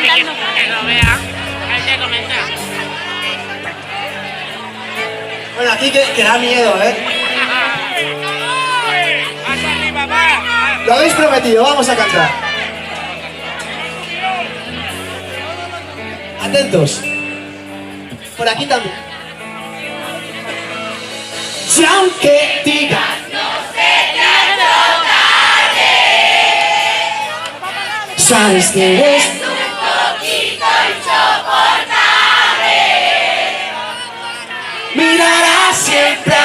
cantando. Que lo vea. Hay que comentar. Bueno, aquí que da miedo, ¿eh? ¡Más arriba, va! Lo habéis prometido, vamos a cantar. Atentos. Por aquí también. Si aunque digas sabes que eres un poquito insoportable, mirarás siempre